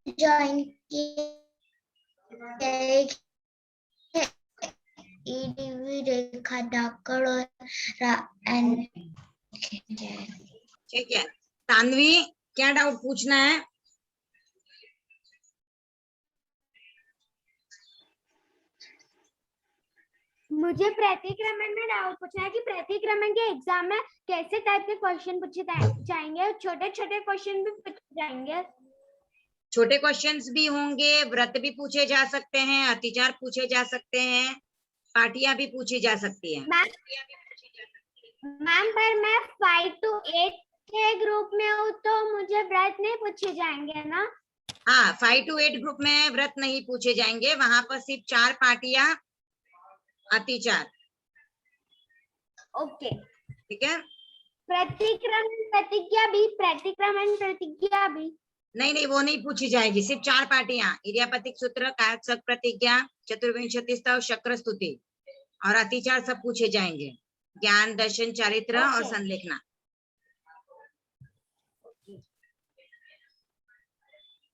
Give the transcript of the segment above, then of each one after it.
Join किया रेखा धाकड़ और ठीक है तानवी, क्या डाउट पूछना है? मुझे प्रतिक्रमण में डाउट पूछना है कि प्रतिक्रमण के एग्जाम में कैसे टाइप के क्वेश्चन पूछे जाएंगे, छोटे छोटे क्वेश्चन भी पूछे जाएंगे? छोटे क्वेश्चंस भी होंगे, व्रत भी पूछे जा सकते हैं, अतिचार पूछे जा सकते हैं, पार्टियां भी पूछी जा सकती है। मैम पर मैं 5 to 8 के ग्रुप में हूँ तो मुझे व्रत नहीं पूछे जाएंगे ना? हाँ 5 to 8 ग्रुप में व्रत नहीं पूछे जाएंगे, वहां पर सिर्फ 4 पार्टियां, अतिचार। ओके ठीक है। प्रतिक्रमण प्रतिज्ञा भी नहीं वो नहीं पूछी जाएगी, सिर्फ 4 पार्टियां, इर्यापतिक सूत्र, कायक प्रतिज्ञा, चतुर्विंशति स्तव, शक्र स्तुति और अतिचार सब पूछे जाएंगे। ज्ञान, दर्शन, चारित्र और संलेखना।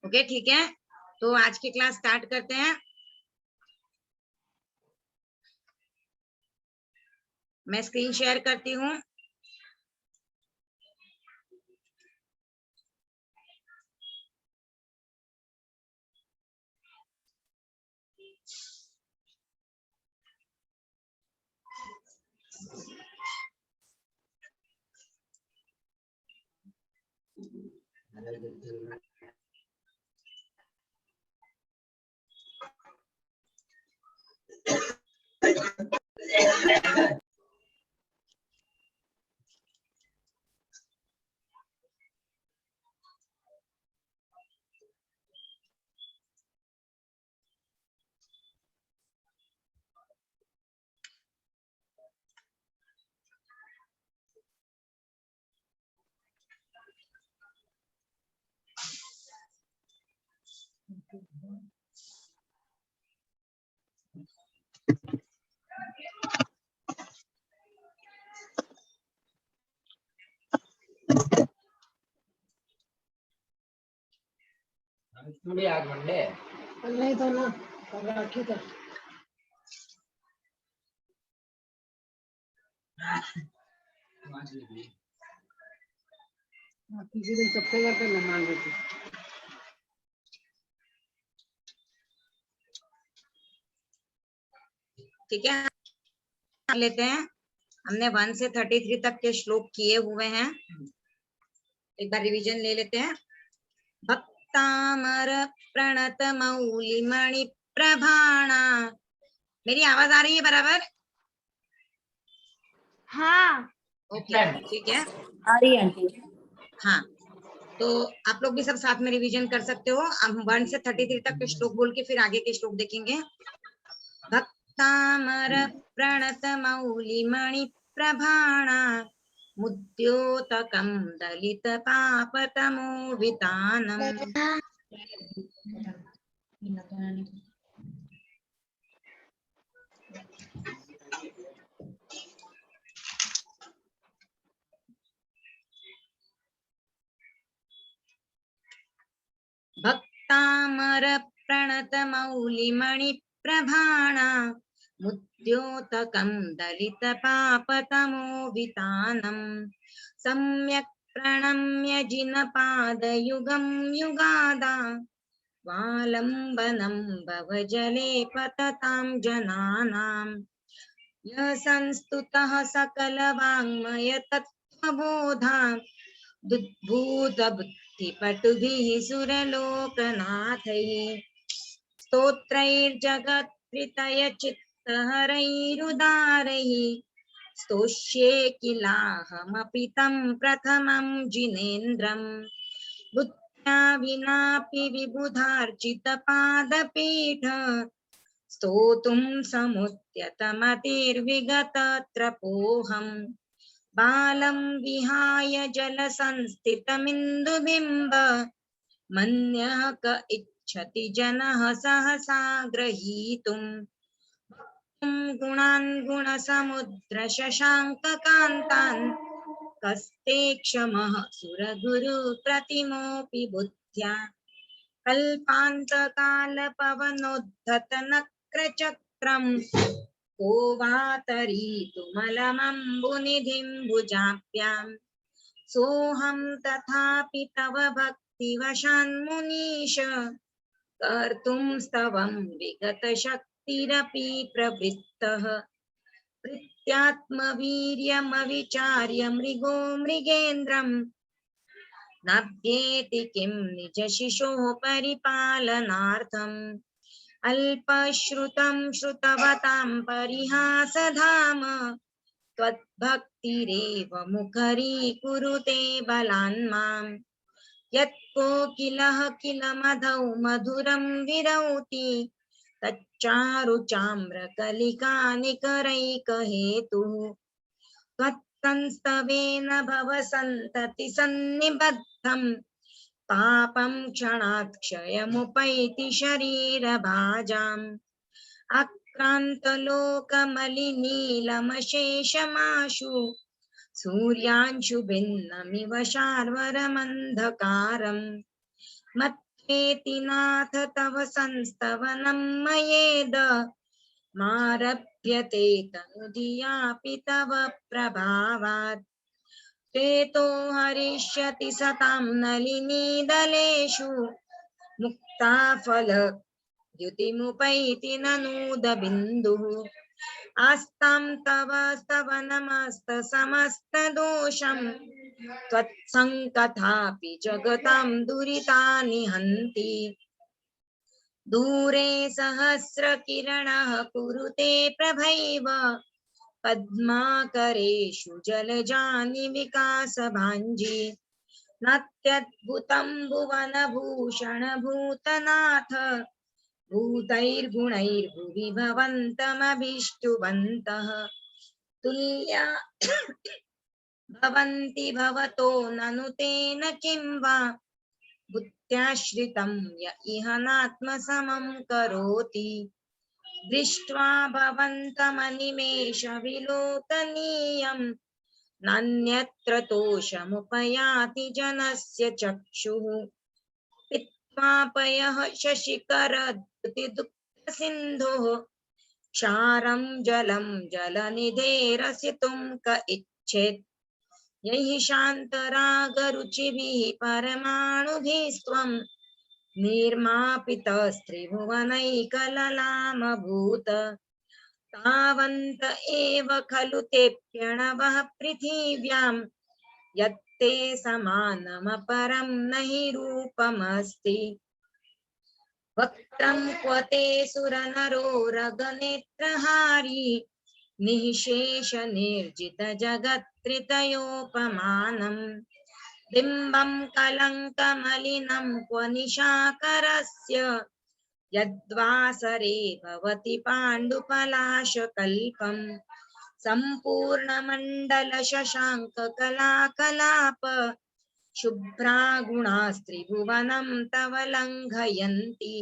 ओके ठीक है, तो आज की क्लास स्टार्ट करते हैं। मैं स्क्रीन शेयर करती हूँ। आज मंडे नहीं तो ना रखी तो किसी दिन सबसे करते मेहमान रहते। ठीक है लेते हैं, हमने 1 से 33 तक के श्लोक किए हुए हैं, एक बार रिवीजन ले लेते हैं। भक्तामर प्रणत मौली मणि प्रभाणा। मेरी आवाज आ रही है बराबर? हाँ ओके ठीक है, आ रही है आंटी। हाँ तो आप लोग भी सब साथ में रिवीजन कर सकते हो। हम 1 से 33 तक के श्लोक बोल के फिर आगे के श्लोक देखेंगे। भक्तामर प्रणत मौली मणि प्रभाणा मुद्योतकं दलित पापतमो वितानम्। भक्तामर प्रणत मौली मणि प्रभाणा मुद्योतकं दलित पापतमो वितानम्। सम्यक् प्रणम्य जिनपादयुगं युगादा वालम्बनं भवजले पततां जनानाम्। यः संस्तुतः सकलवाङ्मय तत्त्वबोधा बुद्धिपटुभिः सुरलोकनाथैः स्तोत्रैर्जगत्प्रीतय चित्तहरैरुदारैः स्तोष्ये किलाहमपि तं प्रथमं जिनेन्द्रम्। बुद्ध्या विनापि विबुधार्चितपादपीठ स्तोतुं समुद्यतमतिर्विगतत्रपोऽहम्। बालं विहाय जलसंस्थितमिन्दुबिम्ब मन्यः क इच्छति जनः सहसा ग्रहीतुम्। गुणान् गुणसमुद्र शशाङ्ककान्तान् कस्ते क्षमः सुरगुरु प्रतिमोऽपि बुद्ध्या कल्पान्तकालपवनोद्धत नक्रचक्रम् को वातरीतुमलमम्बुनिधिं भुजाभ्याम् सोऽहं तथापि तव भक्तिवशान्मुनीश कर्तुं स्तवं विगतशक्तिरपि प्रवृत्तः प्रीत्यात्मवीर्यमविचार्य मृगो मृगेन्द्रम् नभ्येति किं निजशिशोः परिपालनार्थम् अल्पश्रुतं श्रुतवतां परिहासधाम त्वद्भक्तिरेव मुखरीकुरुते बलान्माम् यत्कोकिलः किल मधौ मधुरं विरौति तच्चारुचाम्रकलिकानिकरैकहेतुः त्वत्संस्तवेन भवसन्तति सन्निबद्धं पापं क्षणात् क्षयमुपैति शरीरभाजाम् आक्रान्तलोकमलिनीलमशेषमाशु सूर्यांशु भिन्नमिव शार्वरमन्धकारम् मत्वेति नाथ तव संस्तवनं मयेद मारभ्यते तनुधियापि तव प्रभावात् चेतो हरिष्यति सतां नलिनीदलेषु मुक्ताफल द्युतिमुपैति ननूदबिन्दुः आस्तां तव स्तवनमस्तसमस्तदोषं त्वत्सङ्कथापि जगतां दुरितानि हन्ति दूरे सहस्रकिरणः कुरुते प्रभैव पद्माकरेषु जलजानि विकासभाञ्जी नात्यद्भुतं भुवनभूषण भूतनाथ भूतैर्गुणैर्भुवि भवन्तमभिष्टुवन्तः तुल्या भवन्ति भवतो ननु तेन किं वा बुद्ध्याश्रितं य इह नात्मसमं करोति दृष्ट्वा भवन्तमनिमेष विलोकनीयं नान्यत्र तोषमुपयाति जनस्य चक्षुः पित्वापयः शशिकरद्युतिदुःखसिन्धोः क्षारं जलं जलनिधेरसितुं क इच्छेत् यैः शान्तरागरुचिभिः परमाणुभिस्त्वं निर्मापितस्त्रिभुवनैकललामभूत तावन्त एव खलु ते प्रणवः पृथिव्यां यत्ते समानमपरं न हि रूपमस्ति वक्त्रं क्व ते सुरनरोरगनेत्रहारी निःशेष निर्जित जगत्त्रितयोपमानम् बिम्बं कलङ्कमलिनं क्व निशाकरस्य यद्वासरे भवति पाण्डुपलाशकल्पम् सम्पूर्णमण्डल शशाङ्ककलाकलाप शुभ्रा गुणास्त्रिभुवनं तव लङ्घयन्ति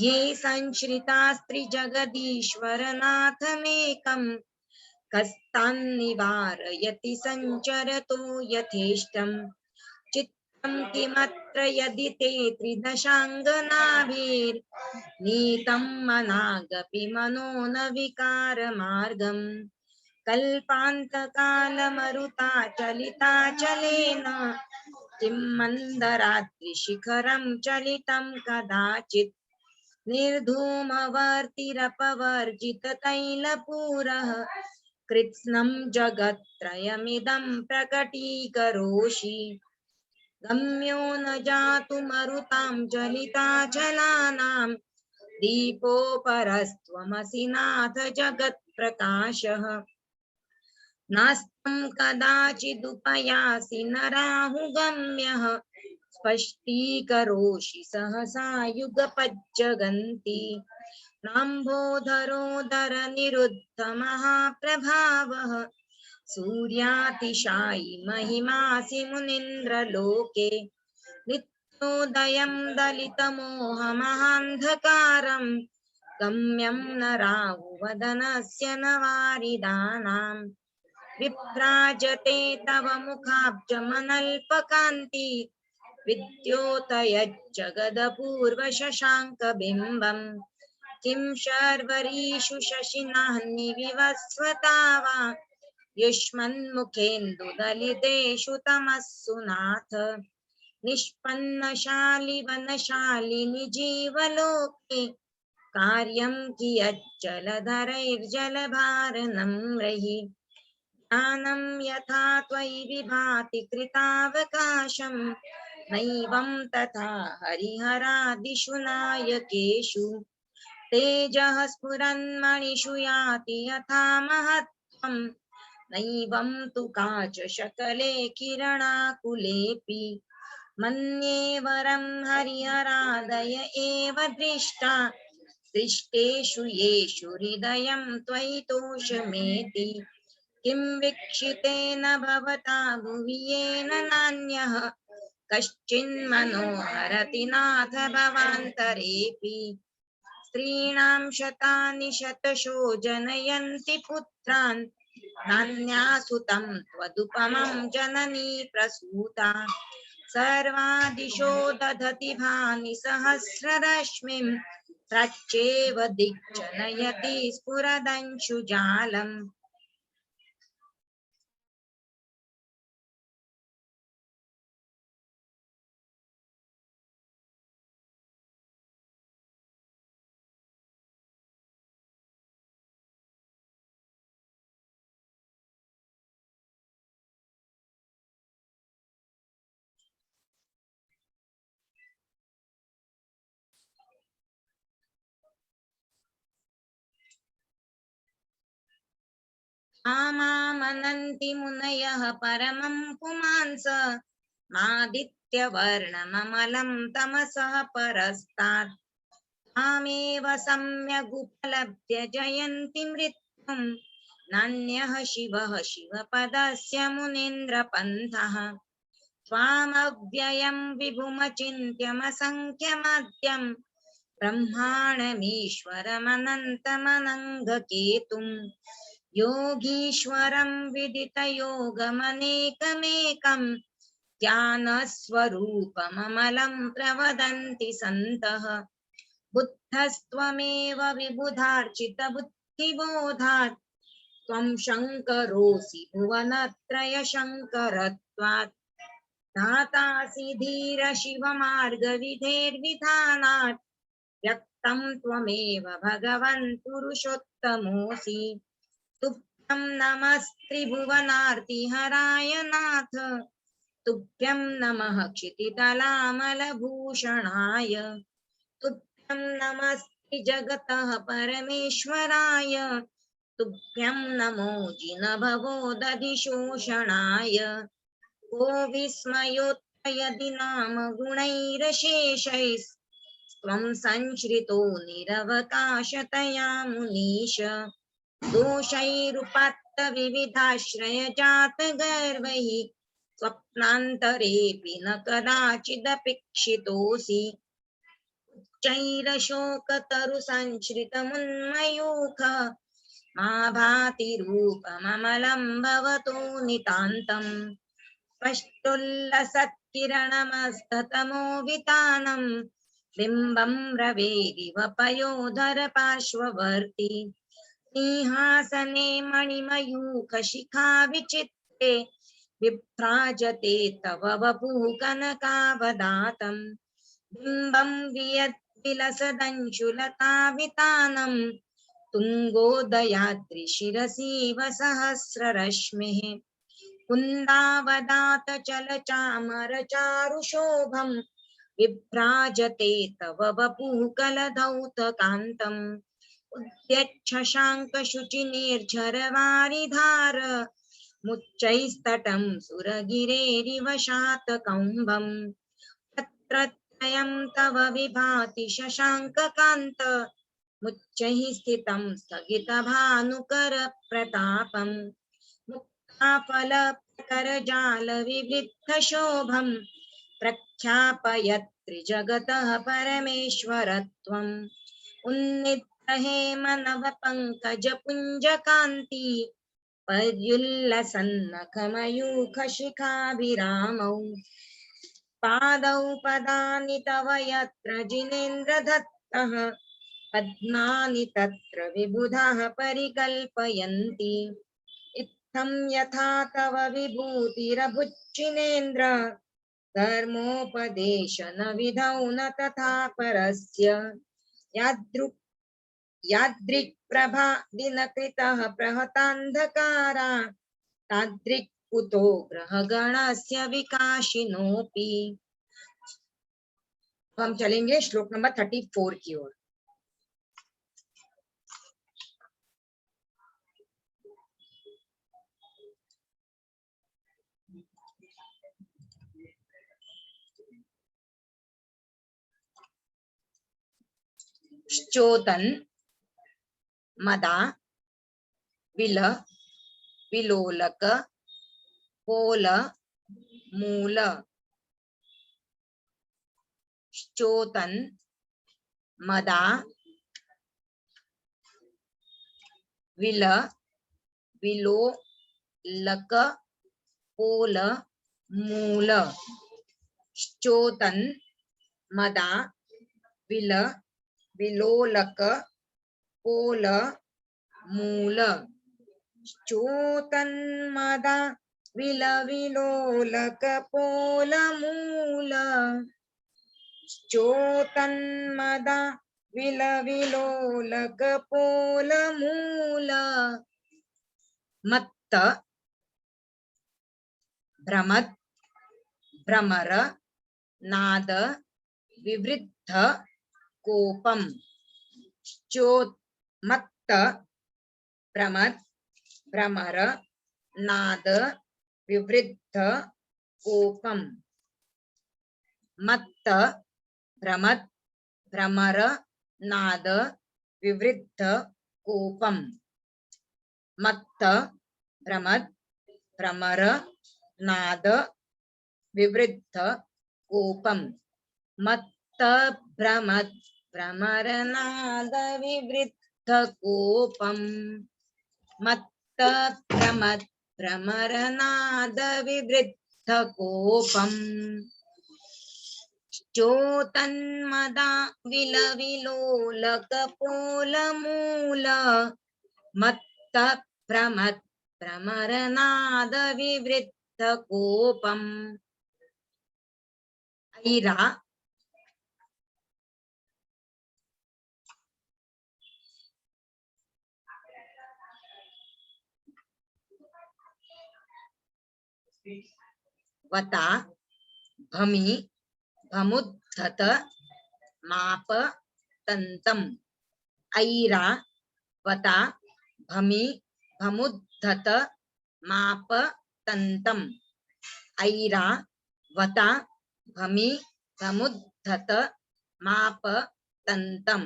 ये संश्रितास्त्रिजगदीश्वरनाथमेकं कस्तान्निवारयति सञ्चरतो यथेष्टम् चित्तं किमत्र यदि ते त्रिदशाङ्गनाभिर्नीतं मनागपि मनो न विकारमार्गम् कल्पान्तकालमरुताचलिताचलेन किं मन्दराद्रिशिखरं चलितं कदाचित् निर्धूमवर्तिरपवर्जिततैलपूरः कृत्स्नं जगत्त्रयमिदं प्रकटीकरोषि गम्यो न जातु मरुतां चलिताचलानां दीपोपरस्त्वमसि नाथ जगत्प्रकाशः नास्तं कदाचिदुपयासि न राहुगम्यः स्पष्टीकरोषि सहसा युगपज्जगन्ति नाम्भोधरोदर निरुद्ध महाप्रभावः सूर्यातिशायि महिमासि मुनीन्द्रलोके नित्योदयं दलितमोहमहान्धकारं गम्यं न राहुवदनस्य न वारिदानाम् विभ्राजते तव मुखाब्जमनल्पकान्ति विद्योतयज्जगदपूर्वशशाङ्कबिम्बम् किं शर्वरीषु शशिनान्निविवस्वता वा युष्मन्मुखेन्दुदलितेषु तमस्सु नाथ निष्पन्नशालिवनशालिनि जीवलोके कार्यं कियज्जलधरैर्जलभारनं रहि ज्ञानं यथा त्वयि विभाति कृतावकाशं नैवं तथा हरिहरादिषु नायकेषु तेजः स्फुरन्मणिषु याति यथा महत्त्वं नैवं तु काच शकले किरणाकुलेऽपि मन्ये वरं हरिहरादय एव दृष्टा दृष्टेषु येषु हृदयं त्वयि तोषमेति किं वीक्षितेन भवता भुवि येन नान्यः कश्चिन्मनोहरति नाथ भवान्तरेऽपि स्त्रीणां शतानि शतशो जनयन्ति पुत्रान् नान्यासुतं त्वदुपमं जननी प्रसूता सर्वादिशो दधति भानि सहस्ररश्मिं रच्चेव दिग्जनयति स्फुरदंशुजालम् आमामनन्ति मुनयः परमं पुमांस मादित्यवर्णममलं तमसः परस्तात् तामेव सम्यगुपलभ्य जयन्ति मृत्युं नान्यः शिवः शिवपदस्य मुनीन्द्रपन्थः त्वामव्ययं विभुमचिन्त्यमसङ्ख्यमद्यं ब्रह्माणमीश्वरमनन्तमनङ्गकेतुम् योगीश्वरं विदितयोगमनेकमेकं ज्ञानस्वरूपममलं प्रवदन्ति सन्तः बुद्धस्त्वमेव विबुधार्चितबुद्धिबोधात् त्वं शङ्करोऽसि भुवनत्रयशङ्करत्वात् दातासि धीरशिवमार्गविधेर्विधानात् व्यक्तं त्वमेव भगवन् पुरुषोत्तमोऽसि तुभ्यं नमस्त्रिभुवनार्तिहराय नाथ तुभ्यं नमः क्षितितलामलभूषणाय तुभ्यं नमस्त्रिजगतः परमेश्वराय तुभ्यं नमो जिनभवोदधिशोषणाय को विस्मयोत्थयदि नाम गुणैरशेषैस्त्वं संश्रितो निरवकाशतया मुनीश दोषैरुपात्त विविधाश्रयजात गर्वैः स्वप्नान्तरेऽपि न कदाचिदपेक्षितोऽसि चैरशोकतरुसंश्रितमुन्मयूख मा भाति रूपममलं भवतो नितान्तम् स्पष्टोल्लसत्किरणमस्ततमो वितानं बिम्बं रवेरिव पयोधर पार्श्ववर्ती सिंहासने मणिमयूखशिखा विचित्रे विभ्राजते तव वपुः कनकावदातं बिम्बं वियद्विलसदंशुलतावितानं तुङ्गोदयाद्रिशिरसीव सहस्ररश्मिः कुन्दावदात चलचामरचारुशोभं विभ्राजते तव वपुः कलधौतकान्तम् उद्यच्छशाङ्कशुचिनिर्झरवारिधार मुच्चैस्तटं सुरगिरेरिव शातकौम्बं तत्रत्रयं तव विभाति शशाङ्ककान्त मुच्चैः स्थितं स्थगितभानुकर प्रतापम् मुक्ताफलप्रकरजालविवृद्धशोभं प्रख्यापयत्रिजगतः परमेश्वरत्वम् उन्निद्रहेमनवपङ्कजपुञ्जकान्ति पर्युल्लसन्नखमयूखशिखाभिरामौ पादौ पदानि तव यत्र जिनेन्द्र दत्तः पद्मानि तत्र विबुधाः परिकल्पयन्ति इत्थं यथा तव विभूतिरभुच्चिनेन्द्र धर्मोपदेशन विधौ न तथा परस्य यादृक् प्रभा दिनकृतः प्रहतान्धकारा तादृक् कुतो ग्रहगणस्य विकाशिनोऽपि। हम चलेंगे श्लोक नंबर 34 की ओर। श्चोतन मदा विल विलोलक पोल मूल। श्चोतन मदा विल विलोलक पोल मूल। श्चोतन मदा विल विलोलक पोल मूल। श्चोतन्मदा विल विलोलक पोल मूल। श्चोतन्मदा विल विलोलक पोल मूल। मत्त भ्रमत भ्रमर नाद विवृद्ध कोपम। मत्त भ्रमत भ्रमर नाद विवृद्ध कोपम। मत्त भ्रमत भ्रमर नाद विवृद्ध कोपम। मत्त भ्रमत भ्रमर नाद विवृद्ध कोपम। मत्त भ्रमत भ्रमर नाद विवृद्ध कोपम। मत्त भ्रमत भ्रमर नाद विवृद्ध कोपम। श्चोतन्मदा विल विलोलक पोल मूल। मत्त भ्रमत भ्रमर नाद विवृद्ध कोपम। ऐरा वता भमि भमुद्धत माप तंतम। ऐरा वता भमि भमुद्धत माप तंतम। ऐरा वता भमि भमुद्धत माप तंतम।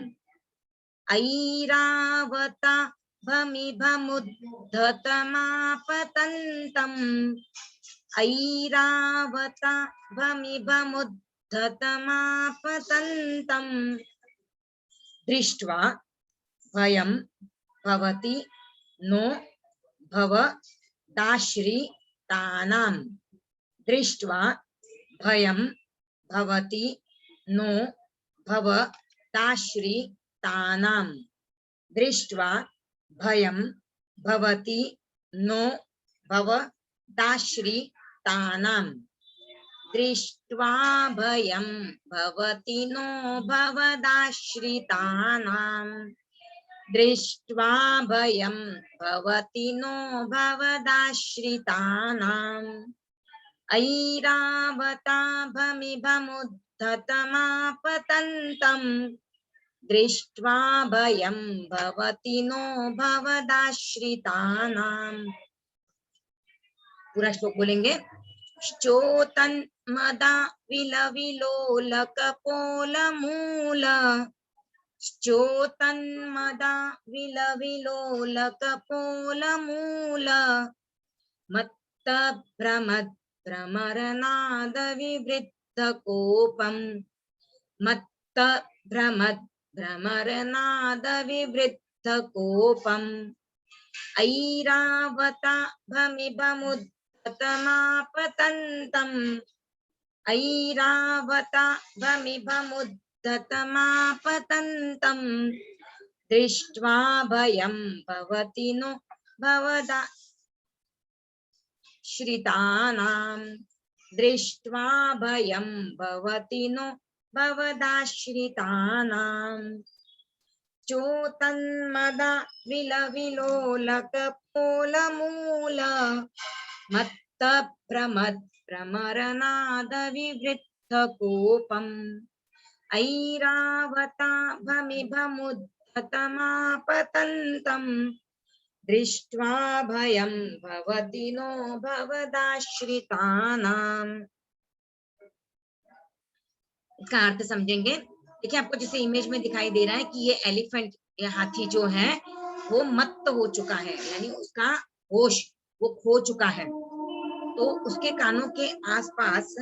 ऐरावता भमि भमुद्धत माप तंतम। ऐरावता भमि भमुद्धत माप तंतम। दृष्ट्वा भयं भवति नो भवदाश्रितानां। दृष्ट्वा भयं भवति नो भवदाश्रितानां। दृष्ट्वा भयं भवति नो भवदाश्रितानां। दृष्ट्वा भयं भवति नो भवदाश्रितानां। दृष्ट्वा भयं भवति नो भवदाश्रितानां। ऐरावता भमि भमुद्धत माप तंतम। दृष्ट्वा भयं भवति नो भवदाश्रितानां। पूरा श्लोक बोलेंगे। श्चोतन्मदा विल विलोलक पोल मूल। श्चोतन्मदा विल विलोलक पोल मूल। मत्त भ्रमत भ्रमर नाद विवृद्ध कोपम। मत्त भ्रमत भ्रमर नाद विवृद्ध कोपम। ऐरावता भमि भमुद्धत माप तंतम। ऐरावता भमिभमुद्धतमापतन्तं दृष्ट्वा भयं भवति नो भवदाश्रितानां दृष्ट्वा भयं भवति नो भवदाश्रितानाम् चोतन्मदा विलविलोलकपोलमूल मत्त प्रमरनाद विवृद्धकोपम् ऐरावता भमिभमुद्धतमापतन्तं दृष्ट्वा भयं भवति नो भवदाश्रितानाम्। इसका अर्थ समझेंगे। देखिए आपको जैसे इमेज में दिखाई दे रहा है कि ये एलिफेंट या हाथी जो है वो मत्त हो चुका है, यानी उसका होश वो खो चुका है। तो उसके कानों के आसपास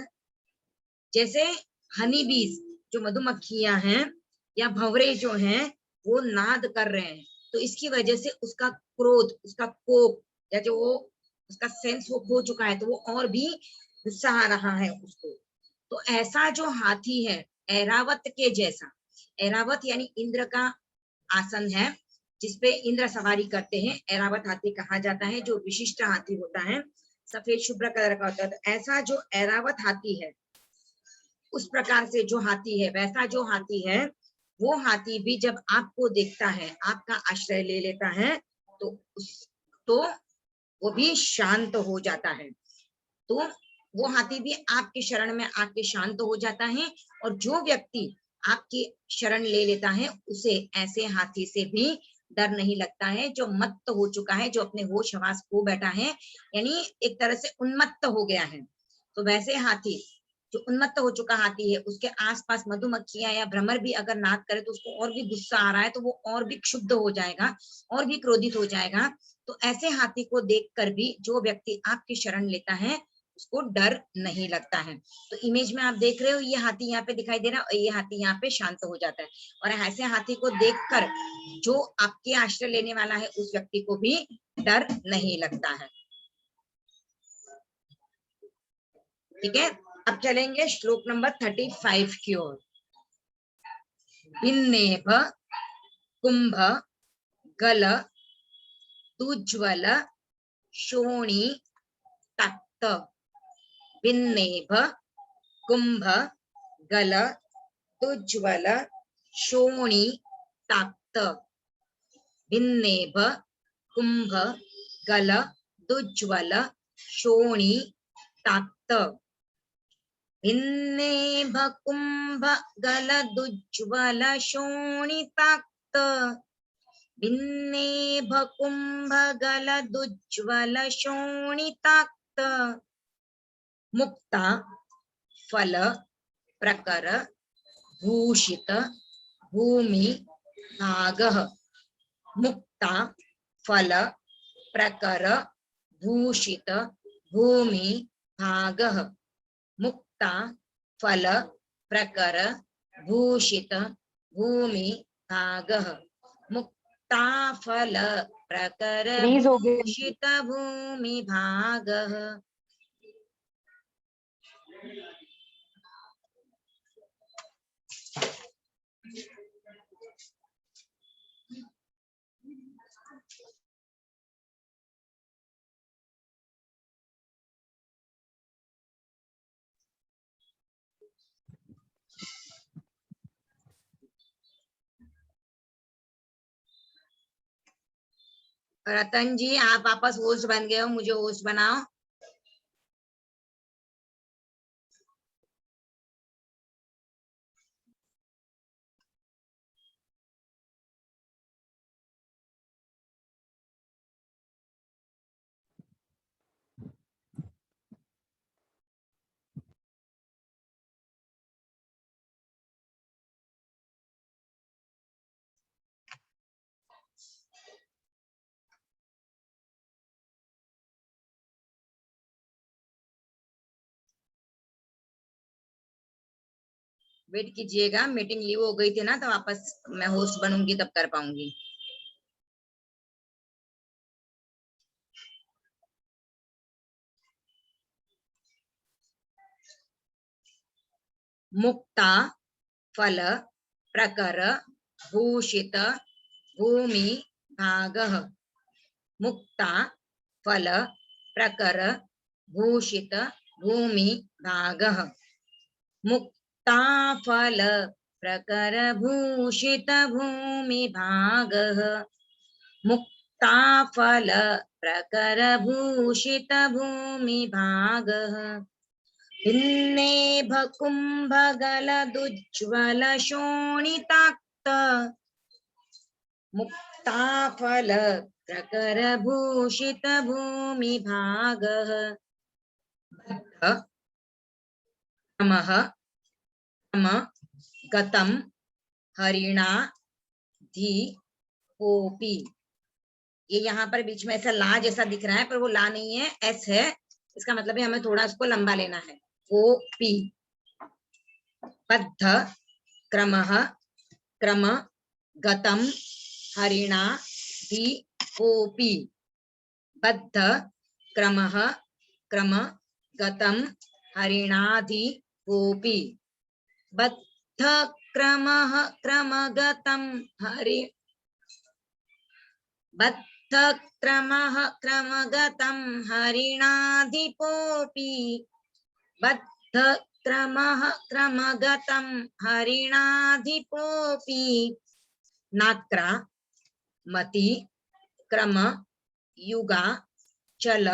जैसे हनी बीज जो मधुमक्खियां हैं या भंवरे जो हैं वो नाद कर रहे हैं, तो इसकी वजह से उसका क्रोध, उसका कोप या जो वो उसका सेंस वो खो चुका है, तो वो और भी गुस्सा आ रहा है उसको। तो ऐसा जो हाथी है ऐरावत के जैसा, ऐरावत यानी इंद्र का आसन है जिसपे इंद्र सवारी करते हैं, ऐरावत हाथी कहा जाता है, जो विशिष्ट हाथी होता है, सफेद शुभ्र कलर का होता है। तो ऐसा जो ऐरावत हाथी है उस प्रकार से जो हाथी है, वैसा जो हाथी है वो हाथी भी जब आपको देखता है, आपका आश्रय ले लेता है, तो वो भी शांत हो जाता है। तो वो हाथी भी आपके शरण में आके शांत हो जाता है, और जो व्यक्ति आपकी शरण ले लेता है उसे ऐसे हाथी से भी डर नहीं लगता है, जो मत्त हो चुका है, जो अपने होश हवास खो बैठा है, यानी एक तरह से उन्मत्त हो गया है। तो वैसे हाथी जो उन्मत्त हो चुका हाथी है, उसके आसपास मधुमक्खियां या भ्रमर भी अगर नाद करे तो उसको और भी गुस्सा आ रहा है, तो वो और भी क्षुब्ध हो जाएगा, और भी क्रोधित हो जाएगा। तो ऐसे हाथी को देखकर भी जो व्यक्ति आपकी शरण लेता है उसको डर नहीं लगता है। तो इमेज में आप देख रहे हो ये हाथी यहाँ पे दिखाई दे रहा है और ये हाथी यहाँ पे शांत हो जाता है, और ऐसे हाथी को देखकर जो आपके आश्रय लेने वाला है उस व्यक्ति को भी डर नहीं लगता है। ठीक है, अब चलेंगे श्लोक नंबर 35 की ओर। भिन्नेभ कुंभ गल तुज्ज्वल शोणी तक्त। भिन्नेभ कुंभ गल तुज्ज्वल शोणी तक्त। भिन्नेभ कुंभ गल तुज्ज्वल शोणी तक्त। भिन्नेभ कुंभ गलदुज्ज्वल शोणिताक्त। भिन्नेभ कुंभ गलदुज्ज्वल शोणिताक्त। मुक्ता फल प्रकर भूषित भूमि भागः। मुक्ता फल प्रकर भूषित भूमि भागः। मुक्ता फल प्रकर भूषित भूमि भागः। मुक्ता फल प्रकर Please, okay. भूषित भूमि भागः। रतन जी आप वापस होस्ट बन गए हो, मुझे होस्ट बनाओ। वेट कीजिएगा, मीटिंग लीव हो गई थी ना, तो वापस मैं होस्ट बनूंगी तब कर पाऊंगी। मुक्ता फल प्रकर भूषित भूमि भागः। मुक्ता फल प्रकर भूषित भूमि भागः। मुक्ता फल प्रकर भूषित भूमि भागः। मुक्ता फल प्रकर भूषित भूमि भागः। भिन्नेभ कुम्भगलदुज्ज्वल शोणिताक्त मुक्ता फल प्रकर भूषित भूमि भागः। बद्ध क्रमः क्रम गतम हरिणा धी कोपी। ये यहाँ पर बीच में ऐसा ला जैसा दिख रहा है पर वो ला नहीं है, एस है। इसका मतलब है हमें थोड़ा उसको लंबा लेना है। कोपी। बद्ध क्रमः क्रम गतम हरिणा धी कोपी। बद्ध क्रमः क्रम गतम हरिणाधि कोपी। बद्ध क्रमः क्रमगतम बद्ध क्रमः क्रमगतम हरिणाधिपोपी। बद्ध क्रमः क्रमगतम हरिणाधिपोपी। नाक्रा मति क्रम युगा चल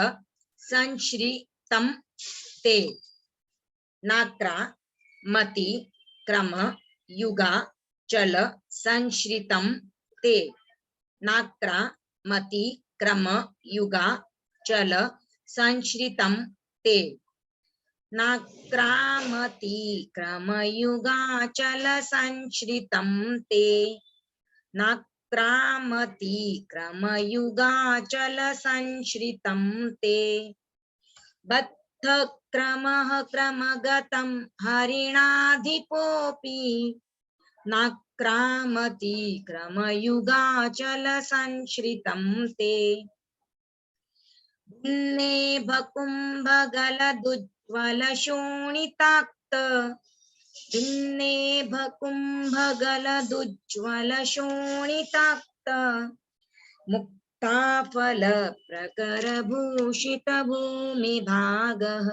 संश्रितम ते। नाक्रा मति क्रम युगा चल संश्रितम ते। नाक्रा मति क्रम युगा चल संश्रितम ते। नाक्रामति क्रम युगा चल संश्रितम ते। नाक्रामति क्रम युगा चल संश्रितम ते। बद्ध क्रमः क्रमगतम हरिणाधिपोपी। नाक्रामति क्रम युगा चल संश्रितम ते। भिन्नेभ कुम्भगलदुज्ज्वल शोणिताक्त भिन्नेभ कुम्भगलदुज्ज्वल शोणिताक्त मुक्ता फल प्रकर भूषित भूमि भागः।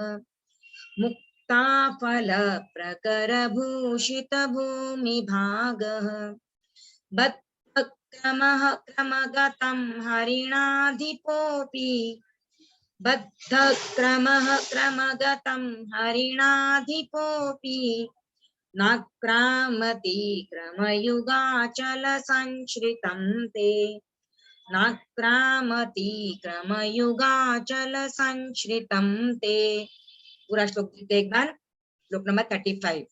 मुक्ता फल प्रकर भूषित भूमि भागः। बद्ध क्रमः क्रमगतम हरिणाधिपोपी। बद्ध क्रमः क्रमगतम हरिणाधिपोपी। नाक्रामति क्रमयुगा चल संश्रितम ते। नाक्रामति क्रमयुगा चल संश्रितम ते। पूरा श्लोक एक बार। श्लोक नंबर 35।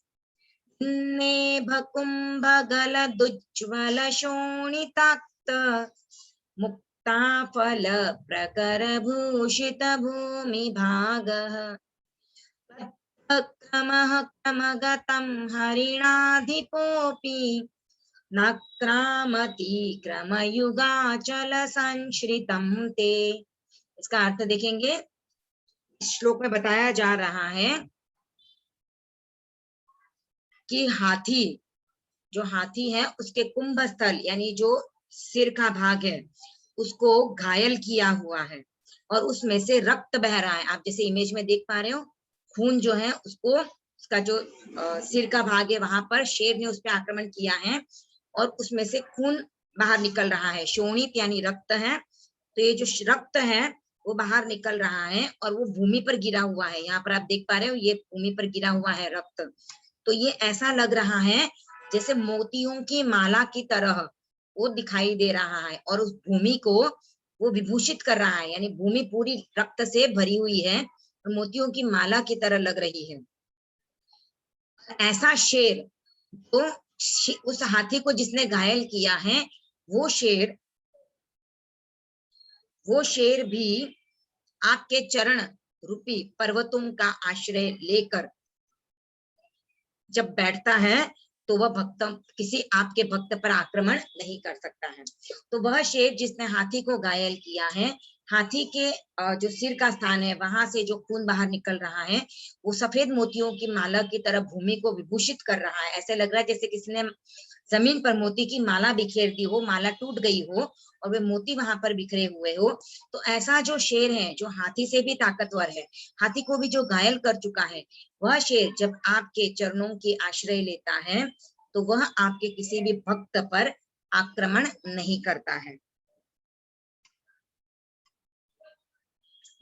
भिन्नेभ कुम्भगलदुज्ज्वल शोणिताक्त मुक्ता फल प्रकर भूषित भूमि भागः। बद्ध क्रमः क्रमगतम हरिणाधिपोपी। नाक्रामति क्रमयुगा चल संश्रितम ते। इसका अर्थ देखेंगे। इस श्लोक में बताया जा रहा है कि हाथी, जो हाथी है उसके कुंभ स्थल यानी जो सिर का भाग है उसको घायल किया हुआ है और उसमें से रक्त बह रहा है। आप जैसे इमेज में देख पा रहे हो, खून जो है उसको, उसका जो सिर का भाग है वहां पर शेर ने उस पर आक्रमण किया है और उसमें से खून बाहर निकल रहा है। शोणित यानी रक्त है, तो ये जो रक्त है वो बाहर निकल रहा है और वो भूमि पर गिरा हुआ है। यहाँ पर आप देख पा रहे हो, ये भूमि पर गिरा हुआ है रक्त। तो ये ऐसा लग रहा है जैसे मोतियों की माला की तरह वो दिखाई दे रहा है और उस भूमि को वो विभूषित कर रहा है, यानी भूमि पूरी रक्त से भरी हुई है और मोतियों की माला की तरह लग रही है। ऐसा शेर, तो उस हाथी को जिसने घायल किया है वो शेर भी आपके चरण रूपी पर्वतों का आश्रय लेकर जब बैठता है तो वह किसी आपके भक्त पर आक्रमण नहीं कर सकता है। तो वह शेर जिसने हाथी को घायल किया है हाथी के जो सिर का स्थान है वहां से जो खून बाहर निकल रहा है वो सफेद मोतियों की माला की तरह भूमि को विभूषित कर रहा है। ऐसे लग रहा है जैसे किसी ने जमीन पर मोती की माला बिखेर दी हो, माला टूट गई हो और वे मोती वहां पर बिखरे हुए हो। तो ऐसा जो शेर है जो हाथी से भी ताकतवर है, हाथी को भी जो घायल कर चुका है, वह शेर जब आपके चरणों की आश्रय लेता है तो वह आपके किसी भी भक्त पर आक्रमण नहीं करता है।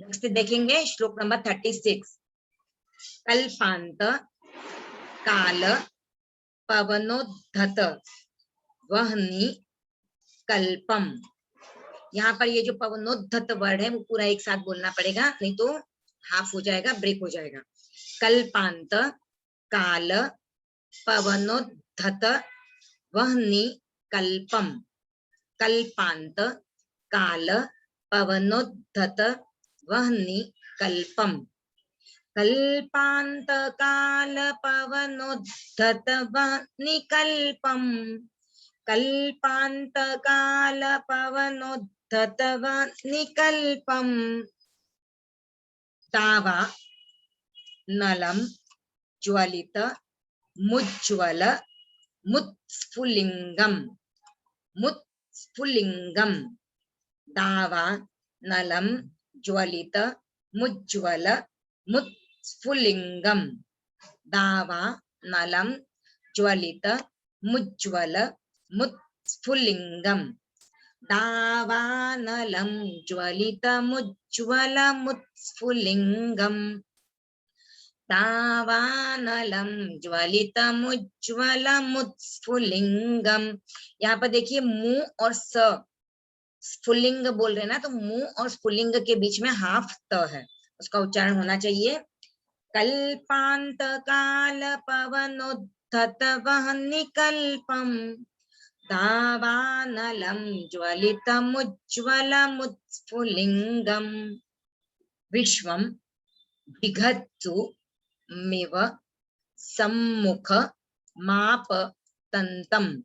नेक्स्ट देखेंगे श्लोक नंबर 36। कल्पांत काल पवनोद्धत वह्नि कल्पम। यहाँ पर ये जो पवनोद्धत वर्ड है वो पूरा एक साथ बोलना पड़ेगा, नहीं तो हाफ हो जाएगा, ब्रेक हो जाएगा। कल्पांत काल पवनोद्धत वह्नि कल्पम। कल्पांत काल पवनोद्धत वह्नि कल्पम। कल्पांत काल पवनोद्धत वह्नि कल्पम। कल्पांत काल पवनोद्धत वह्नि कल्पम। तावा नलम ज्वलित मुज्ज्वल मुत्स्फुलिंगम। मुत्स्फुलिंगम। दावा नलम ज्वलित मुज्ज्वल मुत्स्फुलिंगम। दावा नलम ज्वलित मुज्ज्वल मुत्स्फुलिंगम। दावानलं ज्वलित मुज्ज्वल मुत्स्फुलिंगम। दावानलं ज्वलित मुज्ज्वल मुत्स्फुलिंगम। यहाँ पर देखिए मुंह और स्फुलिंग बोल रहे हैं ना, तो मुंह और स्फुलिंग के बीच में हाफ त है, उसका उच्चारण होना चाहिए। कल्पांत काल पवनोद्धत वह्नि कल्पम। दावानलं ज्वलित मुज्ज्वल मुत्स्फुलिंगम। विश्वं जिघत्सु मिव सम्मुख मापतन्तं।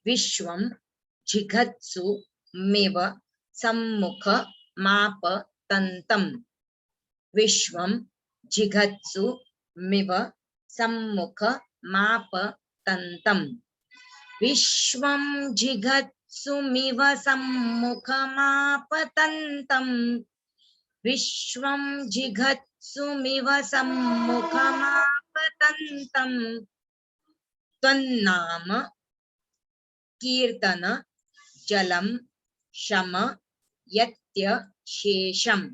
विश्वं जिघत्सु मिव सम्मुख मापतन्तं। विश्वं जिघत्सु मिव सम्मुख मापतन्तं। विश्वं जिघत्सुमिव सम्मुखमापतन्तं। विश्वं जिघत्सुमिव सम्मुखमापतन्तं। त्वन्नाम कीर्तन जलं शम यत्य शेषम्।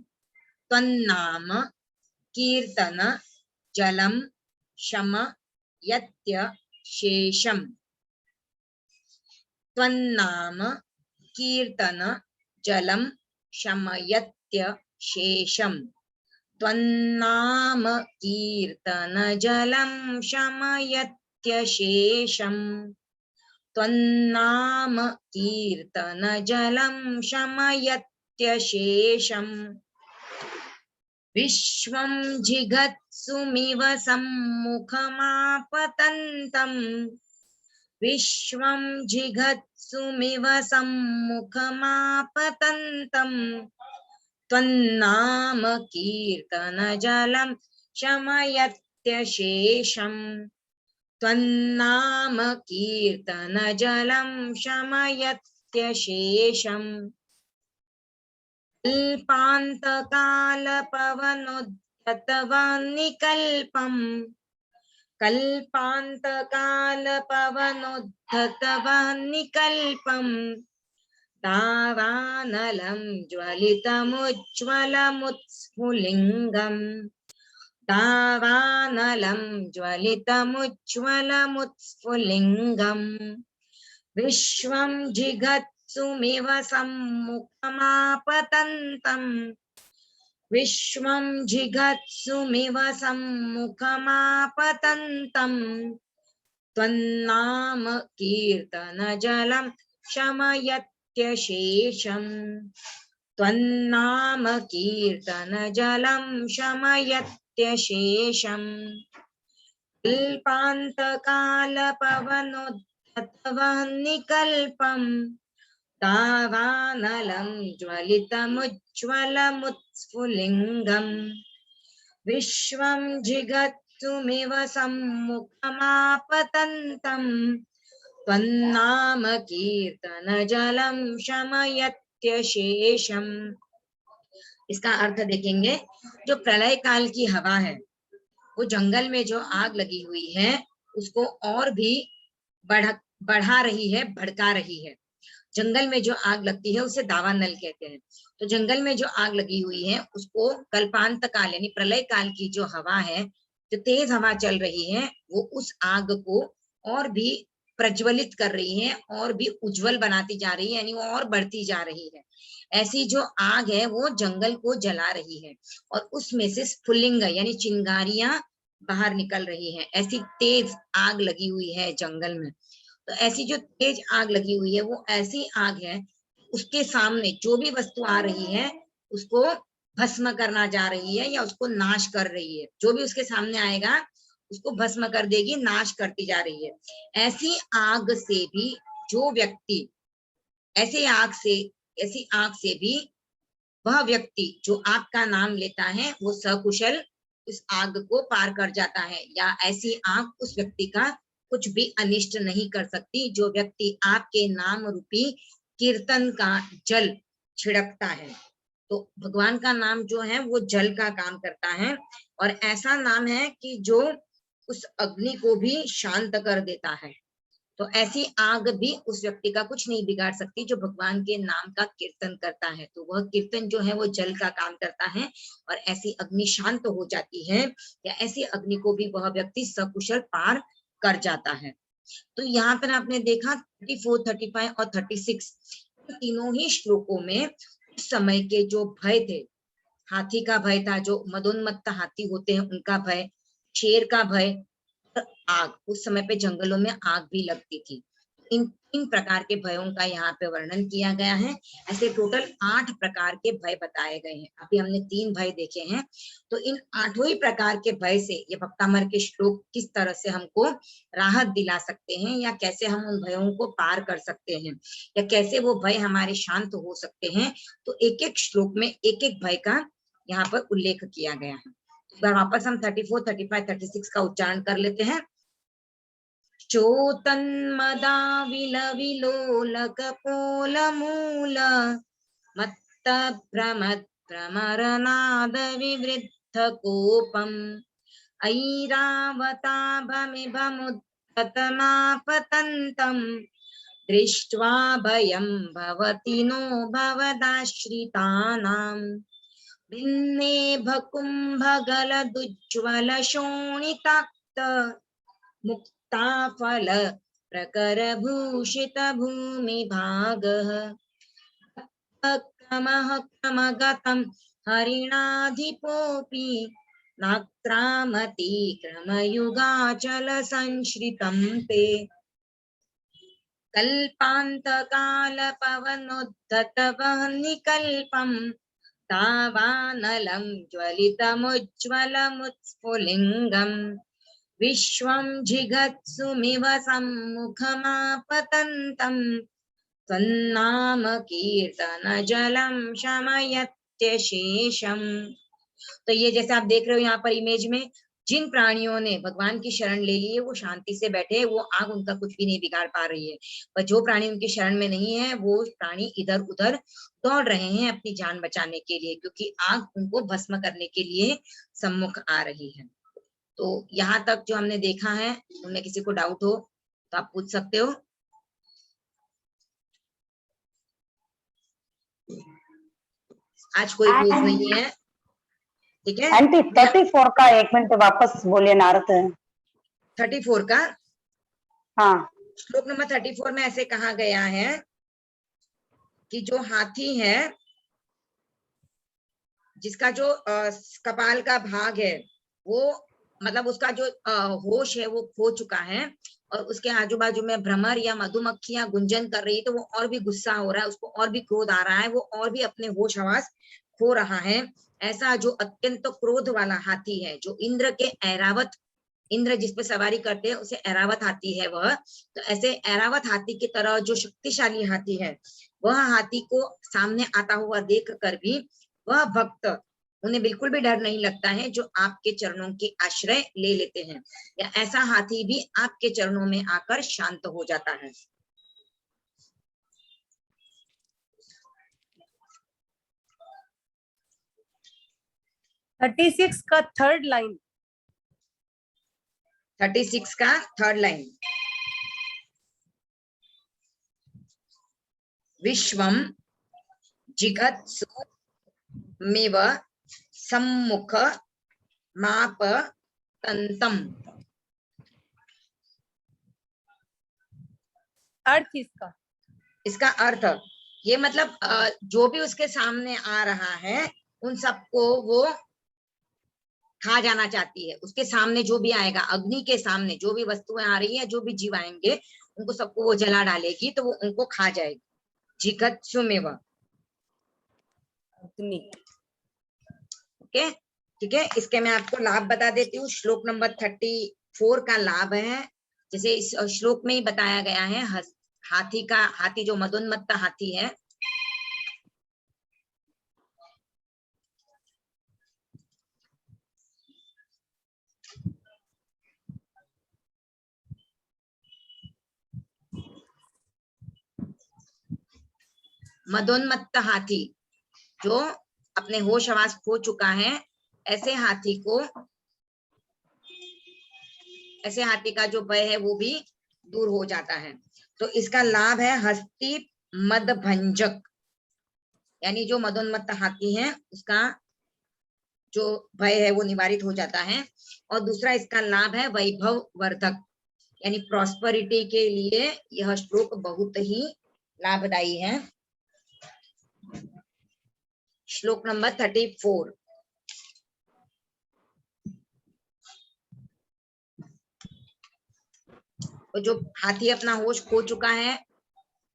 त्वन्नाम कीर्तन जलं शम यत्य शेषम्। त्वन्नाम कीर्तन जलं शमयत्य शेषम्। त्वन्नाम कीर्तन जलं शमयत्य शेषम्। त्वन्नाम कीर्तन जलं शमयत्य शेषम्। विश्वं जिघत्सुमिव सम्मुखमापतन्तं। विश्वं जिघत्सुमिव सम्मुखमापतन्तं। त्वन्नाम कीर्तन जलं शमयत्य शेषम्। त्वन्नाम कीर्तन जलं शमयत्य शेषम्। कल्पांत काल पवनोद्धत वह्नि कल्पम। कल्पांत काल पवनोद्धत वह्नि कल्पम। दावानलं ज्वलित मुज्ज्वल मुत्स्फुलिंगम। दावानलं ज्वलित मुज्ज्वल मुत्स्फुलिंगम। विश्वं जिघत्सुमिव सम्मुखमापतन्तं। विश्वं जिघत्सुमिव सम्मुखमापतन्तं। त्वन्नाम कीर्तन जलं शमयत्य शेषम्। त्वन्नाम कीर्तन जलं शमयत्य शेषम्। कल्पांत काल पवनोद्धत वह्नि कल्पम। तावानलं ज्वलितमुज्ज्वलमुत्स्फुलिङ्गम् विश्वं जिगत्सुमिव सम्मुखमापतन्तम् त्वन्नाम कीर्तनजलं शमयत्यशेषम्। इसका अर्थ देखेंगे, जो प्रलय काल की हवा है वो जंगल में जो आग लगी हुई है उसको और भी बढ़ा रही है, भड़का रही है। जंगल में जो आग लगती है उसे दावानल कहते हैं। तो जंगल में जो आग लगी हुई है उसको कल्पांत काल यानी प्रलय काल की जो हवा है, जो तेज हवा चल रही है, वो उस आग को और भी प्रज्वलित कर रही है और भी उज्जवल बनाती जा रही है, यानी वो और बढ़ती जा रही है। ऐसी जो आग है वो जंगल को जला रही है और उसमें से स्फुलिंग यानी चिंगारियां बाहर निकल रही है। ऐसी तेज आग लगी हुई है जंगल में। तो ऐसी जो तेज आग लगी हुई है वो ऐसी आग है, उसके सामने जो भी वस्तु आ रही है उसको भस्म करना जा रही है या उसको नाश कर रही है। जो भी उसके सामने आएगा उसको भस्म कर देगी, नाश करती जा रही है। ऐसी आग से भी जो व्यक्ति ऐसी आग से भी वह व्यक्ति जो आग का नाम लेता है वो सकुशल उस आग को पार कर जाता है, या ऐसी आग उस व्यक्ति का कुछ भी अनिष्ट नहीं कर सकती जो व्यक्ति आपके नाम रूपी कीर्तन का जल छिड़कता है। तो भगवान का नाम जो है वो जल का काम करता है और ऐसा नाम है कि जो उस अग्नि को भी शांत कर देता है। तो ऐसी आग भी उस व्यक्ति का कुछ नहीं बिगाड़ सकती जो भगवान के नाम का कीर्तन करता है। तो वह कीर्तन जो है वो जल का काम करता है और ऐसी अग्नि शांत हो जाती है, या ऐसी अग्नि को भी वह व्यक्ति सकुशल पार कर जाता है। तो यहाँ पर आपने देखा 34, 35 और 36 तीनों ही श्लोकों में उस समय के जो भय थे, हाथी का भय था, जो मदोन्मत्त हाथी होते हैं उनका भय, शेर का भय, आग, उस समय पे जंगलों में आग भी लगती थी। इन 3 प्रकार के भयों का यहाँ पे वर्णन किया गया है। ऐसे टोटल 8 प्रकार के भय बताए गए हैं। अभी हमने 3 भय देखे हैं, तो इन 8 ही प्रकार के भय से ये भक्तामर के श्लोक किस तरह से हमको राहत दिला सकते हैं, या कैसे हम उन भयों को पार कर सकते हैं, या कैसे वो भय हमारे शांत हो सकते हैं। तो एक एक श्लोक में एक एक भय का यहाँ पर उल्लेख किया गया है। वापस हम 34, 35, 36 का उच्चारण कर लेते हैं। चोतन्मदा विलोलकपोलमूल मत्त भ्रमरनाद विवृद्ध कोपम् ऐरावताभमिभमुद्धतनापतन्तम् दृष्ट्वा भयं भवति नो भवदाश्रितानाम् भिन्ने भकुम्भगलदुज्ज्वल शोणिताक्त मुक्ताफल प्रकर भूषित भूमिभागः क्रमगतं हरिणाधिपोऽपि नाक्रामति क्रमयुगाचल संश्रितं ते कल्पान्तकाल पवनोद्धत वह्निकल्पम् तावानलं ज्वलितमुज्ज्वलमुत्स्फुलिङ्गम् विश्वं जिगत्सुमिव सम्मुखमापतन्तम् त्वन्नाम कीर्तनजलं शमयत्यशेषम्। तो ये जैसे आप देख रहे हो यहाँ पर इमेज में, जिन प्राणियों ने भगवान की शरण ले ली है वो शांति से बैठे, वो आग उनका कुछ भी नहीं बिगाड़ पा रही है। पर जो प्राणी उनकी शरण में नहीं है वो प्राणी इधर उधर दौड़ रहे हैं अपनी जान बचाने के लिए, क्योंकि आग उनको भस्म करने के लिए सम्मुख आ रही है। तो यहाँ तक जो हमने देखा है, उनमें किसी को डाउट हो तो आप पूछ सकते हो। आज कोई क्विज नहीं है, ठीक है आंटी 34 का 1 मिनट वापस बोलिए नारद। 34 का हाँ, श्लोक नंबर 34 में ऐसे कहा गया है कि जो हाथी है, जिसका जो कपाल का भाग है वो मतलब उसका जो होश है वो खो चुका है, और उसके आजू बाजू में भ्रमर या मधुमक्खियां गुंजन कर रही है, तो वो और भी गुस्सा हो रहा है, उसको और भी क्रोध आ रहा है, वो और भी अपने होश हवास खो रहा है। ऐसा जो अत्यंत क्रोध वाला हाथी है, जो इंद्र के ऐरावत, इंद्र जिस पे सवारी करते हैं उसे ऐरावत हाथी है वह, तो ऐसे ऐरावत हाथी की तरह जो शक्तिशाली हाथी है वह हाथी को सामने आता हुआ देख कर भी वह भक्त, उन्हें बिल्कुल भी डर नहीं लगता है, जो आपके चरणों की आश्रय ले लेते हैं, या ऐसा हाथी भी आपके चरणों में आकर शांत हो जाता है। थर्टी सिक्स का थर्ड लाइन। 36 का थर्ड लाइन, विश्वम जिगत्सु मेव सम्मुख माप तंतम। अर्थ इसका अर्थ ये मतलब जो भी उसके सामने आ रहा है उन सबको वो खा जाना चाहती है। उसके सामने जो भी आएगा, अग्नि के सामने जो भी वस्तुएं आ रही है, जो भी जीव आएंगे, उनको सबको वो जला डालेगी, तो वो उनको खा जाएगी। जिगत्सुमेव। अग्नि। ओके, ठीक है। इसके मैं आपको लाभ बता देती हूँ। श्लोक नंबर 34 का लाभ है, जैसे इस श्लोक में ही बताया गया है, हाथी जो मदोन्मत्त हाथी है, मदोन्मत्त हाथी जो अपने होश हवास खो चुका है, ऐसे हाथी का जो भय है वो भी दूर हो जाता है। तो इसका लाभ है हस्ती मद भंजक, यानी जो मदोन्मत्त हाथी है उसका जो भय है वो निवारित हो जाता है। और दूसरा इसका लाभ है वैभव वर्धक, यानी प्रॉस्पेरिटी के लिए यह श्लोक बहुत ही लाभदायी है। श्लोक नंबर 34। तो जो हाथी अपना होश खो चुका है,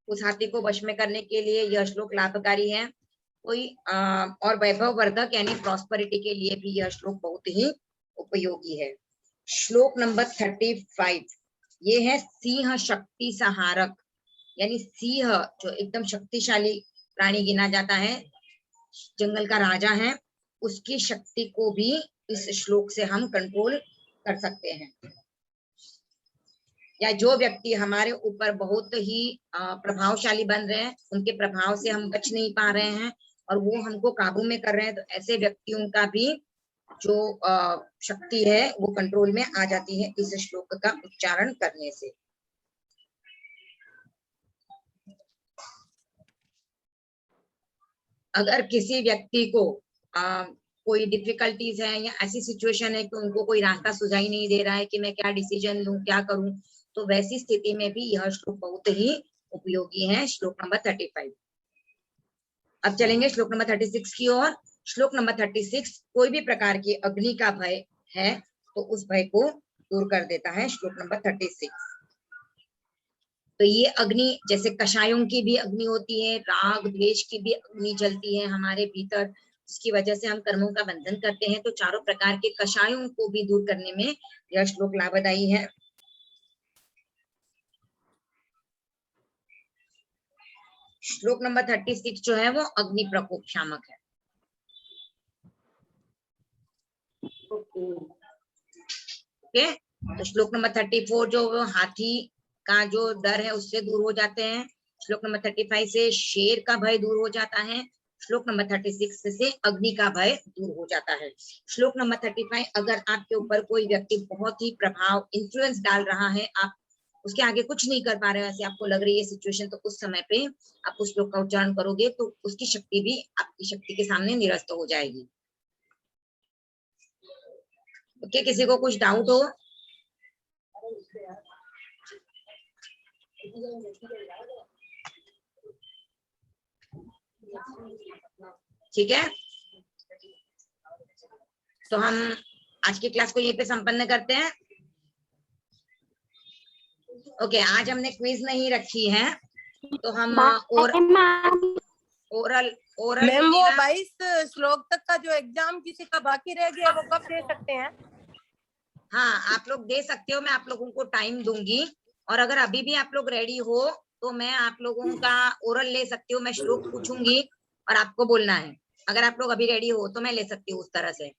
उस हाथी को वश में करने के लिए यह श्लोक लाभकारी है। और वैभव वर्धक यानी प्रॉस्पेरिटी के लिए भी यह श्लोक बहुत ही उपयोगी है। श्लोक नंबर 35, ये है सिंह शक्ति सहारक, यानी सिंह जो एकदम शक्तिशाली प्राणी गिना जाता है, जंगल का राजा है, उसकी शक्ति को भी इस श्लोक से हम कंट्रोल कर सकते हैं। या जो व्यक्ति हमारे ऊपर बहुत ही प्रभावशाली बन रहे हैं, उनके प्रभाव से हम बच नहीं पा रहे हैं और वो हमको काबू में कर रहे हैं, तो ऐसे व्यक्तियों का भी जो शक्ति है वो कंट्रोल में आ जाती है इस श्लोक का उच्चारण करने से। अगर किसी व्यक्ति को कोई डिफिकल्टीज है या ऐसी सिचुएशन है कि उनको कोई रास्ता सुझाई नहीं दे रहा है कि मैं क्या डिसीजन लूं, क्या करूं, तो वैसी स्थिति में भी यह श्लोक बहुत ही उपयोगी है। श्लोक नंबर 35। अब चलेंगे श्लोक नंबर 36 की ओर। श्लोक नंबर 36, कोई भी प्रकार की अग्नि का भय है तो उस भय को दूर कर देता है। श्लोक नंबर 36। तो ये अग्नि जैसे कषायों की भी अग्नि होती है, राग द्वेष की भी अग्नि जलती है हमारे भीतर, जिसकी वजह से हम कर्मों का बंधन करते हैं। तो चारों प्रकार के कषायों को भी दूर करने में यह श्लोक लाभदायी है। श्लोक नंबर 36 जो है वो अग्नि प्रकोप शामक है। ओके, तो श्लोक नंबर 34 जो हाथी का जो डर है उससे दूर हो जाते हैं। श्लोक नंबर 35 से शेर का भय दूर हो जाता है। श्लोक नंबर 36 से अग्नि का भय दूर हो जाता है। श्लोक नंबर 35, अगर आपके ऊपर कोई व्यक्ति बहुत ही प्रभाव इन्फ्लुएंस डाल रहा है, आप उसके आगे कुछ नहीं कर पा रहे हो, ऐसे आपको लग रही है सिचुएशन, तो उस समय पे आप उस श्लोक का उच्चारण करोगे तो उसकी शक्ति भी आपकी शक्ति के सामने निरस्त हो जाएगी। ओके, किसी को कुछ डाउट हो? ठीक है, तो हम आज की क्लास को यहीं पे संपन्न करते हैं। ओके, आज हमने क्विज नहीं रखी है, तो हम ओरल मैम वो 22 श्लोक तक का जो एग्जाम किसी का बाकी रह गया वो कब दे सकते हैं? हाँ, आप लोग दे सकते हो, मैं आप लोगों को टाइम दूंगी। और अगर अभी भी आप लोग रेडी हो तो मैं आप लोगों का ओरल ले सकती हूँ, मैं श्लोक पूछूंगी और आपको बोलना है। अगर आप लोग अभी रेडी हो तो मैं ले सकती हूँ उस तरह से।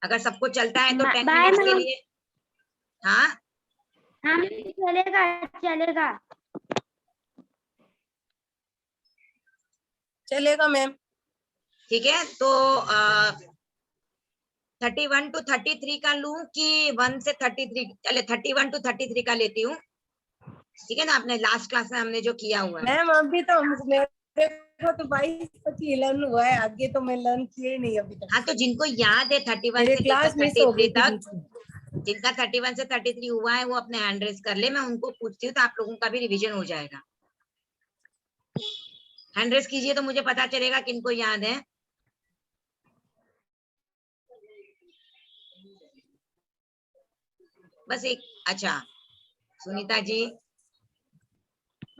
अगर सबको चलता है तो 10 बाय मिनट्स के मैम। लिए। हाँ हाँ चलेगा चलेगा। चलेगा मैम। ठीक है, तो 31 to 33 का लूं कि 1 से 33? चले 31 to 33 का लेती हूँ, ठीक है ना। आपने लास्ट क्लास में हमने जो किया हुआ है। मैम अभी तो मेरे को तो 22-25 लर्न हुआ है, आगे तो मैं लर्न किए ही नहीं अभी तक। हाँ, तो जिनको याद है 31 मेरे से क्लास लेकर मिस हो गई 33 थी तक, बीच में। जिनका 31 से 33 हुआ है वो अपने हैंड रेस कर ले, मैं उनको पूछती हूँ तो आप लोगों का भी रिवीजन हो जाएगा। हैंड रेस कीजिए तो मुझे पता चलेगा किनको याद है। बस एक। अच्छा सुनीता जी।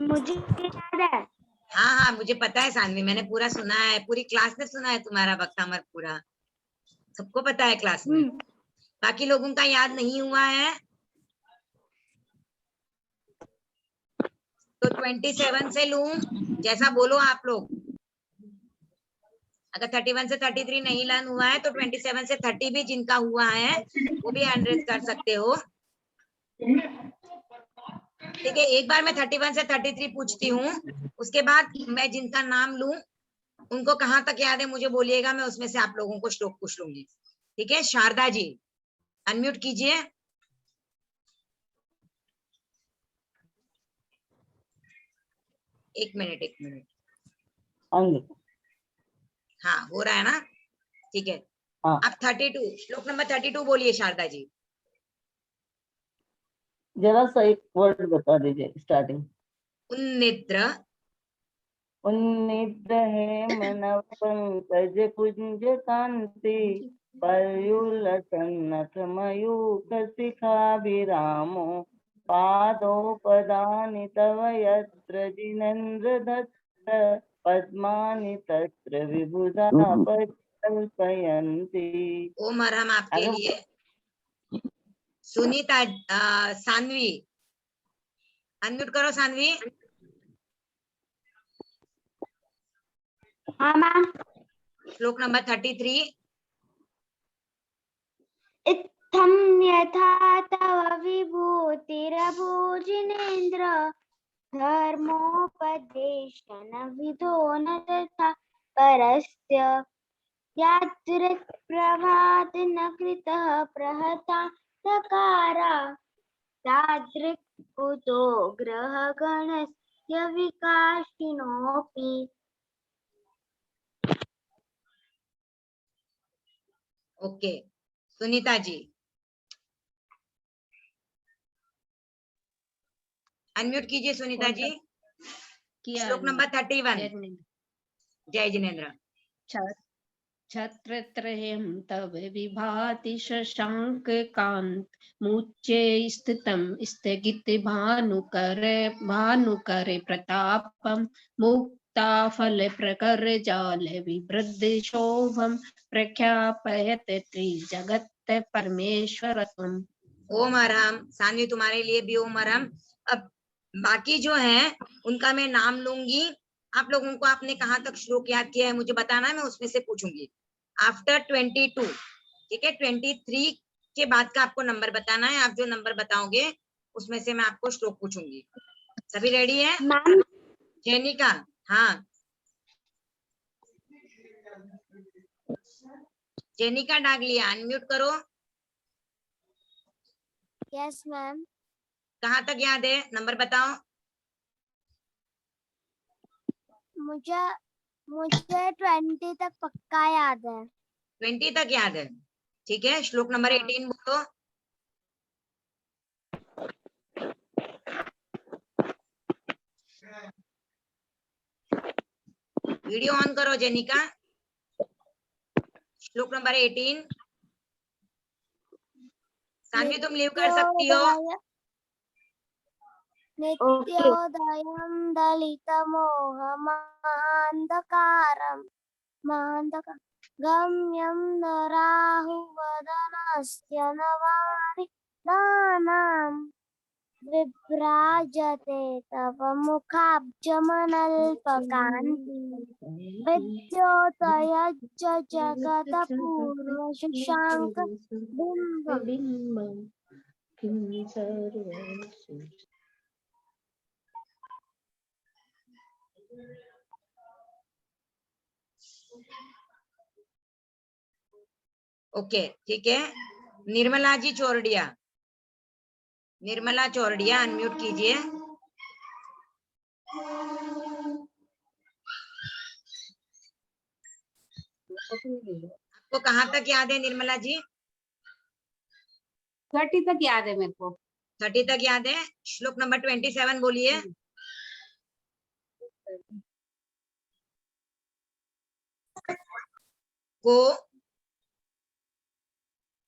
मुझे याद है। हाँ हाँ मुझे पता है सानवी, मैंने पूरा सुना है, पूरी क्लास ने सुना है तुम्हारा वक्तामर पूरा, सबको पता है क्लास में। बाकी लोगों का याद नहीं हुआ है तो 27 से लूं, जैसा बोलो आप लोग। अगर 31 से 33 नहीं लर्न हुआ है तो 27 से 30 भी जिनका हुआ है वो भी हैंड रेस कर सकते हो। ठीक है, एक बार मैं 31 से 33 पूछती हूँ, उसके बाद मैं जिनका नाम लूं उनको कहाँ तक याद है मुझे बोलिएगा, मैं उसमें से आप लोगों को श्लोक पूछ लूंगी। ठीक है, शारदा जी अनम्यूट कीजिए। एक मिनट। हाँ हो रहा है ना, ठीक है। हाँ। आप 32 श्लोक नंबर 32 बोलिए शारदा जी। जरा सा एक वर्ड बता दीजिए स्टार्टिंग। उन्निद्र। उन्निद्र है मनव पंकज कुंज कांति, पर्युलसन्नथ मयूख शिखाभिरामो, पादोपदानि तव यत्र जिनेन्द्र दत्त, पद्मानि तत्र विबुधा परिकल्पयन्ति। ओम अरहम आपके आगे लिए। सुनीता सानवी अनम्यूट करो सानवी। हाँ मैम। श्लोक नंबर 33। इत्थं यथा तव विभूतिरभूजिनेन्द्र, धर्मोपदेशन विधो न तथा परस्य, यादृक् प्रभात न कृतः प्रहता तकारा, तादृक् कुतो ग्रह गणस्य विकाशिनोऽपि। ओके सुनीता जी अनम्यूट कीजिए सुनीता जी। श्लोक नंबर 31। जय जिनेन्द्र। छत्रत्रयं तव विभाति शशांक कांत, मुच्चे स्थितं स्थगित भानुकर प्रतापम, मुक्ता फल प्रकर जाल विवृद्ध शोभम, प्रख्यापयत त्रिजगत परमेश्वर त्वम्। ओम अरहम सानवी तुम्हारे लिए भी ओम अरहम। अब बाकी जो है उनका मैं नाम लूंगी, आप लोगों को आपने कहाँ तक श्लोक याद किया है मुझे बताना है, मैं उसमें से पूछूंगी। आफ्टर 22, ठीक है, 23 के बाद का आपको नंबर बताना है, आप जो नंबर बताओगे उसमें से मैं आपको श्लोक पूछूंगी। सभी रेडी है? मैम जेनिका। हाँ जेनिका डागलिया अनम्यूट करो। Yes ma'am. कहाँ तक याद है नंबर बताओ। मुझे 20 तक पक्का याद है। 20 तक याद है, ठीक है। श्लोक नंबर 18 बोलो। वीडियो ऑन करो जेनिका। श्लोक नंबर 18। सानवी तुम लीव कर सकती हो। नित्योदयं दलितमोहमान्धकारं, गम्यं न राहुवदनस्य नवानि दानाम्, विभ्राजते तव मुखाब्जमनल्पकान्ति विद्योतयच्च जगतपूर्वशशाङ्क बिम्बम्। बिम्बं किं सर्वं ओके ठीक है। निर्मला जी चौरडिया, निर्मला चौरडिया अनम्यूट कीजिए। आपको कहाँ तक याद है निर्मला जी? 30 तक याद है मेरे को। 30 तक याद है। श्लोक नंबर 27 बोलिए।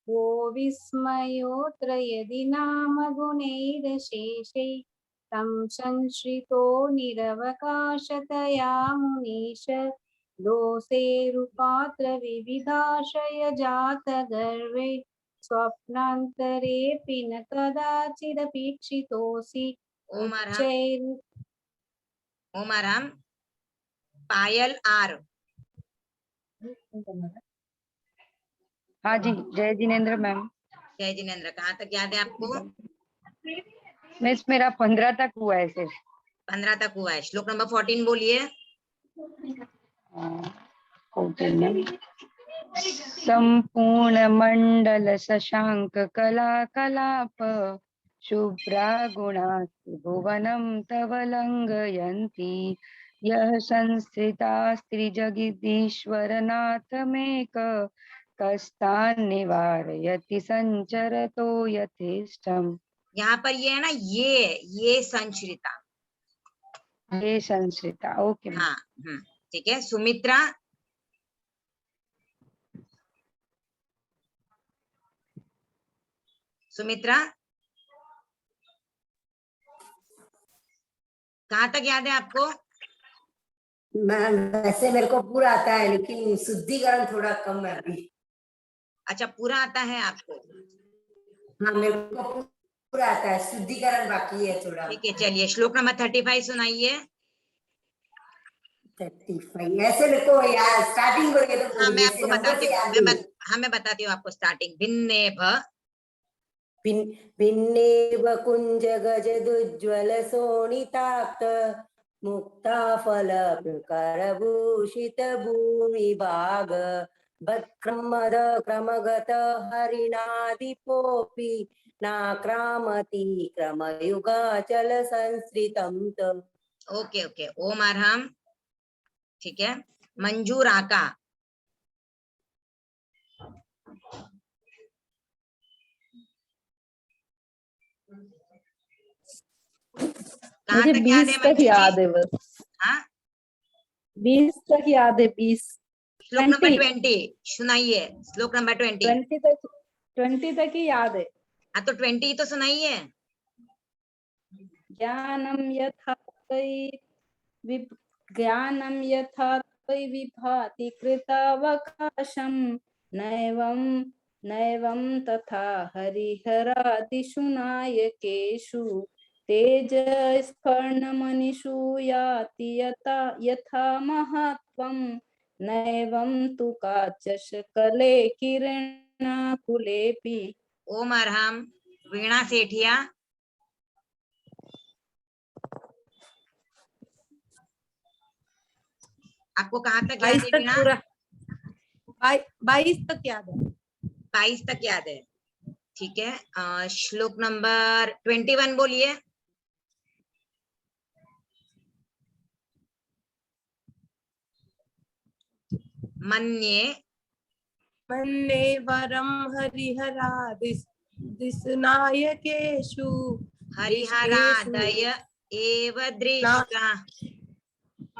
को विस्मयोऽत्र यदि नाम गुणैरशेषै तं संश्रितो निरवकाशतया मुनीश दोषेरुपात्र विविधाशय जात गर्वे स्वप्नान्तरेऽपि न कदाचिदपीक्षितोऽसि ओम आराम। पायल आर। हाँ जी, जय जिनेन्द्र मैम। जय जिनेन्द्र, कहाँ तक याद है आपको? मिस मेरा 15 तक हुआ है सिर्फ। 15 तक हुआ है। श्लोक नंबर 14 बोलिए। संपूर्ण मंडल शशांक कला कलाप शुभ्रा गुणा भुवनं तव लंघयन्ति यः संस्थिता स्त्रीजगदीश्वरनाथमेक कस्तान् निवारयति संचरतो यथेष्टम्। यहाँ पर ये है ना, ये संश्रिता, ये संस्कृता। ओके हाँ ठीक है। सुमित्रा, सुमित्रा कहाँ तक याद है आपको? मैम वैसे मेरे को पूरा आता है लेकिन शुद्धिकरण थोड़ा कम है अभी। अच्छा, पूरा आता है आपको? हाँ मेरे को पूरा आता है, शुद्धिकरण बाकी है थोड़ा। ठीक है, चलिए श्लोक नंबर 35 सुनाइए। 35 ऐसे मेरे को यार स्टार्टिंग को तो हाँ मैं आपको बताती हूँ, मैं बताती हूँ आपको स्टार्टिंग। भिन्नेव कुंज गजदुज्ज्वल सोनिताक्त मुक्ता फल प्रकारभूषित भूमि भाग भद्रमद क्रमगत हरिणादिपोपि नाक्रामति क्रमयुगाचल संस्कृतं त। ओके ओके, ओम आराम। ठीक है। मंजू राका, मुझे 20 तक याद है बस। हाँ 20 तक याद है। 20 श्लोक नंबर 20 सुनाइए। श्लोक नंबर 20 तक ही याद है। हाँ तो 20 तो सुनाइए। ज्ञानं यथा त्वयि विभाति कृतावकाशं नैवं तथा हरिहरादिषु नायकेषु तेजस्फर्णमणिषु याति यथा महात्वं नैवं तु काचशकले किरणाकुलेऽपि। ओम अरहम। वीणा सेठिया, आपको कहाँ तक याद है वीणा? 22 तक याद है। 22 तक याद है। ठीक है। श्लोक नंबर 21 बोलिए। मन्ये वरम हरिहरादिस्नायकेषु हरिहरादय एव दृष्टा।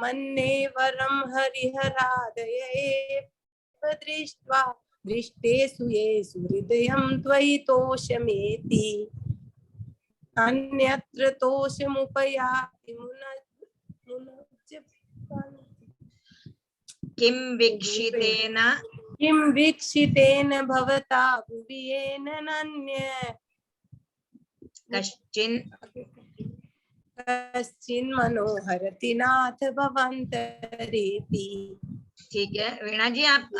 मन्ये वरम हरिहरादय एव दृष्ट्वा दृष्टेषु येषु हृदयं त्वयि तोषमेति अन्यत्र तोषमुपयाति किं वीक्षितेन भवता भुवि येन नान्य। कश्चिन कश्चिन् मनोहरति नाथ भवन्तरेऽपि। ठीक है वीणा जी, आप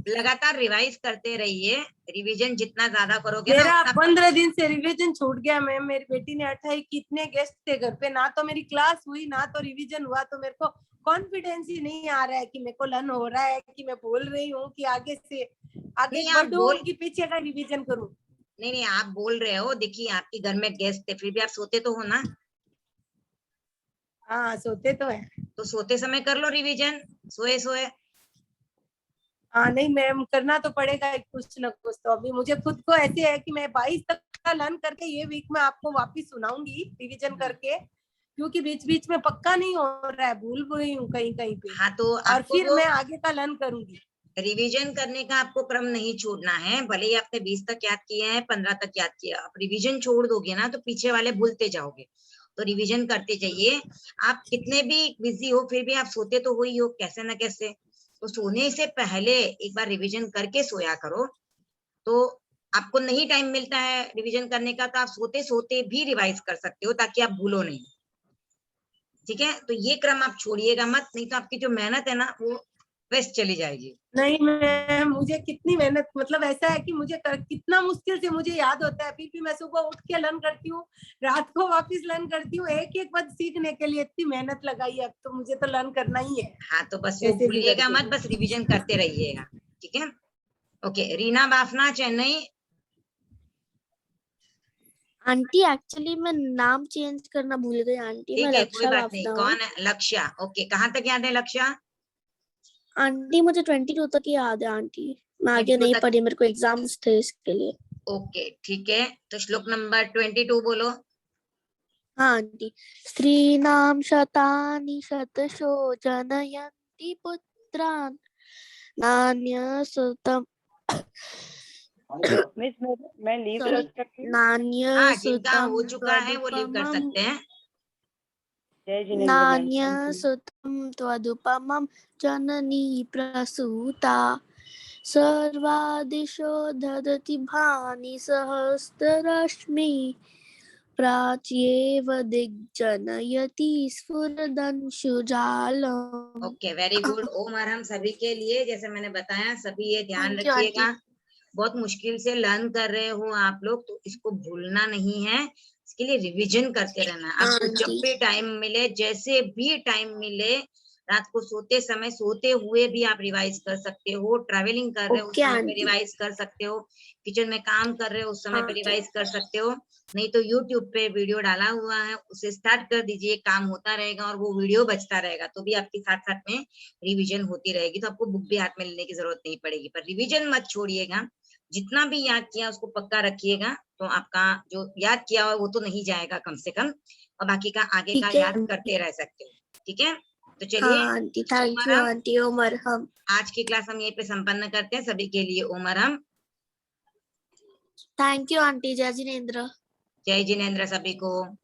लगातार रिवाइज करते रहिए। रिवीजन जितना ज्यादा करोगे ना मेरा उतना 15 दिन से रिवीजन छूट गया मैम। मेरी बेटी ने 28 कितने गेस्ट थे घर पे, ना तो मेरी क्लास हुई ना तो रिवीजन हुआ। तो मेरे को कॉन्फिडेंस ही नहीं आ रहा है कि मेरे को लर्न हो रहा है, कि मैं बोल रही हूँ कि आगे से आगे नहीं, आप बढ़ूं बोल- कि पीछे का रिवीजन करूं। नहीं, आप बोल रहे हो। देखिए आपके घर में गेस्ट थे, फिर भी आप सोते तो हो ना? हाँ सोते तो है। तो सोते समय कर लो रिवीजन, सोए सोए। हाँ नहीं मैम, करना तो पड़ेगा कुछ न कुछ। तो अभी मुझे खुद को ऐसे है कि मैं 22 तक का लर्न करके ये वीक में आपको वापस सुनाऊंगी रिवीजन करके, क्योंकि बीच बीच में पक्का नहीं हो रहा है, भूल गई हूँ कहीं कहीं पे। हाँ तो और आपको फिर वो मैं आगे का लर्न करूंगी। रिवीजन करने का आपको क्रम नहीं छोड़ना है। भले ही आपने 20 तक याद किया है, 15 तक याद किया, आप रिवीजन छोड़ दोगे ना तो पीछे वाले भूलते जाओगे। तो रिवीजन करते जाइए। आप कितने भी बिजी हो फिर भी आप सोते तो हो ही हो, कैसे ना कैसे। तो सोने से पहले एक बार रिवीजन करके सोया करो। तो आपको नहीं टाइम मिलता है रिवीजन करने का तो आप सोते सोते भी रिवाइज कर सकते हो, ताकि आप भूलो नहीं। ठीक है, तो ये क्रम आप छोड़िएगा मत, नहीं तो आपकी जो मेहनत है ना वो वेस्ट चली जाएगी। नहीं मैम, मुझे कितनी मेहनत, मतलब ऐसा है कि मुझे कितना मुश्किल से मुझे याद होता है, फिर भी मैं सुबह उठ के लर्न करती हूँ, रात को वापस लर्न करती हूँ। एक एक पद सीखने के लिए इतनी मेहनत लगाई है, अब तो मुझे तो लर्न करना ही है। हाँ तो बस वो कैसे भी भूलिएगा करके। मत, बस रिवीजन करते रहिएगा। ठीक है, okay. Reena Bafna, Chennai. Aunty actually मैं नाम चेंज करना भूल गई आंटी। मैं ठीक है, कोई रक्षा बात नहीं। बाफना हूँ। कौन है? लक्ष्या। ओके, कहाँ तक याद है लक्ष्या? आंटी मुझे 22 तक याद है आंटी। मैं आगे 22 नहीं तक। पढ़ी, मेरे को एग्जाम्स थे इसके लिए। ओके ठीक है, तो श्लोक नंबर 22 बोलो। हाँ आंटी। स्त्रीणाम शतानि शतशो जनयन्ति पुत्रान् नान्यसुतम् मिस मैं लीव कर सकती हूँ? हाँ, जिनका नान्यसुतम् हो चुका है वो लीव कर त्वदुपमम् जय सकते हैं। Jinendra ma'am, thank you. नान्यसुतं त्वदुपमं जननी प्रसूता सर्वादिशो ददति भानि सहस्ररश्मि प्राच्येव दिग्जनयति स्फुरदंशुजालम्। Okay, very good. Om Arham सभी के लिए, जैसे मैंने बताया, सभी ये ध्यान Thank you, रखिएगा। आंटी। बहुत मुश्किल से लर्न कर रहे हो आप लोग, तो इसको भूलना नहीं है। इसके लिए रिवीजन करते रहना। आपको जब आंटी। भी टाइम मिले, जैसे भी टाइम मिले, रात को सोते समय, सोते हुए भी आप रिवाइज कर सकते हो। ट्रैवलिंग कर रहे हो उस ओके समय पे आंटी। रिवाइज कर सकते हो। किचन में काम कर रहे हो उस समय पे आंटी। रिवाइज कर सकते हो। नहीं तो यूट्यूब पे वीडियो डाला हुआ है, उसे स्टार्ट कर दीजिए, काम होता रहेगा और वो वीडियो बचता रहेगा, तो भी आपके साथ साथ में रिवीजन होती रहेगी। तो आपको बुक भी हाथ में लेने की जरूरत नहीं पड़ेगी। पर रिवीजन मत छोड़िएगा। जितना भी याद किया उसको पक्का रखिएगा, तो आपका जो याद किया हो वो तो नहीं जाएगा कम से कम, और बाकी का आगे का ठीक है याद करते रह सकते हो। ठीक है, तो चलिए। हाँ aunty. Thank you aunty. Om Arham. आज की क्लास हम यहीं पे संपन्न करते हैं। सभी के लिए Om Arham. Thank you aunty. जय जिनेंद्र। जय जिनेंद्र सभी को।